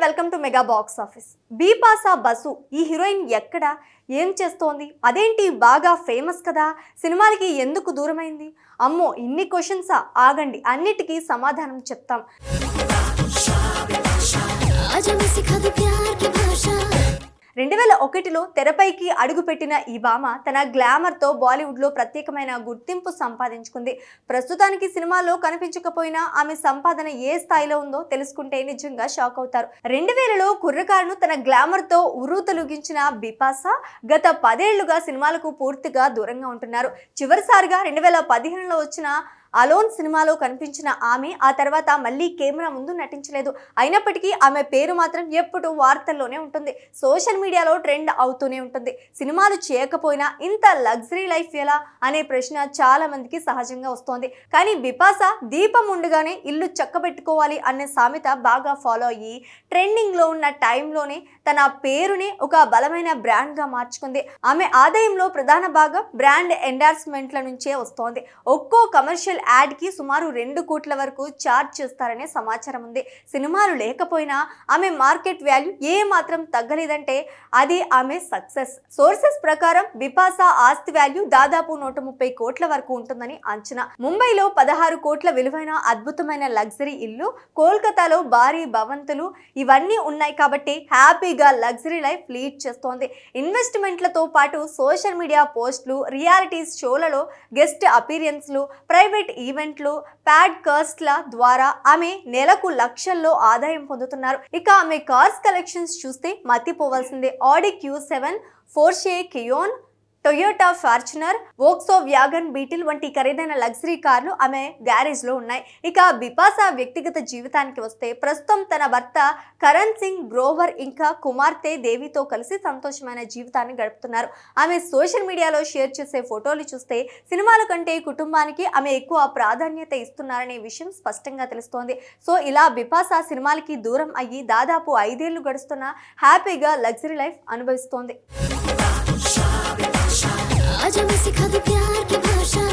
Welcome to mega box office. Bipasha Basu ఈ heroine ఎక్కడ ఏం చేస్తోంది, అదేంటి బాగా ఫేమస్ కదా, సినిమాలకి ఎందుకు దూరమైంది? అమ్మో ఇన్ని క్వశ్చన్సా? ఆగండి, అన్నిటికీ సమాధానం చెప్తాం. 2001లో తెరపైకి అడుగుపెట్టిన ఈ భామ తన గ్లామర్తో బాలీవుడ్లో ప్రత్యేకమైన గుర్తింపు సంపాదించుకుంది. ప్రస్తుతానికి సినిమాలో కనిపించకపోయినా ఆమె సంపాదన ఏ స్థాయిలో ఉందో తెలుసుకుంటే నిజంగా షాక్ అవుతారు. 2000లో కుర్రకారును తన గ్లామర్తో ఉర్రూతలూగించిన బిపాసా గత 10 ఏళ్లుగా సినిమాలకు పూర్తిగా దూరంగా ఉంటున్నారు. చివరిసారిగా 2015లో వచ్చిన అలోన్ సినిమాలో కనిపించిన ఆమె ఆ తర్వాత మళ్ళీ కెమెరా ముందు నటించలేదు. అయినప్పటికీ ఆమె పేరు మాత్రం ఎప్పుడూ వార్తల్లోనే ఉంటుంది, సోషల్ మీడియాలో ట్రెండ్ అవుతూనే ఉంటుంది. సినిమాలు చేయకపోయినా ఇంత లగ్జరీ లైఫ్ ఎలా అనే ప్రశ్న చాలా మందికి సహజంగా వస్తోంది. కానీ బిపాసా దీపం ఉండగానే ఇల్లు చక్కబెట్టుకోవాలి అనే సామెత బాగా ఫాలో అయ్యి ట్రెండింగ్లో ఉన్న టైంలోనే తన పేరుని ఒక బలమైన బ్రాండ్గా మార్చుకుంది. ఆమె ఆదాయంలో ప్రధాన భాగం బ్రాండ్ ఎండార్స్మెంట్ల నుంచే వస్తోంది. ఒక్కో కమర్షియల్ యాడ్కి సుమారు 2 కోట్ల వరకు ఛార్జ్ చేస్తారనే సమాచారం ఉంది. సినిమాలు లేకపోయినా ఆమె మార్కెట్ వాల్యూ ఏ మాత్రం తగ్గలేదంటే అది ఆమె సక్సెస్. సోర్సెస్ ప్రకారం బిపాసా ఆస్తి వాల్యూ దాదాపు 130 కోట్ల వరకు ఉంటుందని అంచనా. ముంబైలో 16 కోట్ల విలువైన అద్భుతమైన లగ్జరీ ఇల్లు, కోల్కతాలో భారీ భవంతులు ఇవన్నీ ఉన్నాయి కాబట్టి హ్యాపీగా లగ్జరీ లైఫ్ లీడ్ చేస్తోంది. ఇన్వెస్ట్మెంట్లతో పాటు సోషల్ మీడియా పోస్టులు, రియాలిటీ షోలలో గెస్ట్ అపీరియన్స్లు, ప్రైవేట్ ఈవెంట్లు, పాడ్కాస్ట్ల ద్వారా ఆమె నెలకు లక్షల్లో ఆదాయం పొందుతున్నారు. ఇక ఆమె కార్స్ కలెక్షన్స్ చూస్తే మతిపోవాల్సిందే. Audi Q7, Porsche Cayenne, Toyota Fortuner, Volkswagen Beetle వంటి ఖరీదైన లగ్జరీ కార్లు ఆమె గ్యారేజ్లో ఉన్నాయి. ఇక బిపాసా వ్యక్తిగత జీవితానికి వస్తే ప్రస్తుతం తన భర్త కరణ్ సింగ్ గ్రోవర్ ఇంకా కుమార్తె దేవితో కలిసి సంతోషమైన జీవితాన్ని గడుపుతున్నారు. ఆమె సోషల్ మీడియాలో షేర్ చేసే ఫోటోలు చూస్తే సినిమాల కంటే కుటుంబానికి ఆమె ఎక్కువ ప్రాధాన్యత ఇస్తున్నారనే విషయం స్పష్టంగా తెలుస్తోంది. సో ఇలా బిపాసా సినిమాలకి దూరం అయ్యి దాదాపు 5 ఏళ్లు గడుస్తున్న హ్యాపీగా లగ్జరీ లైఫ్ అనుభవిస్తోంది. आजा मैं सिखा दूं प्यार की भाषा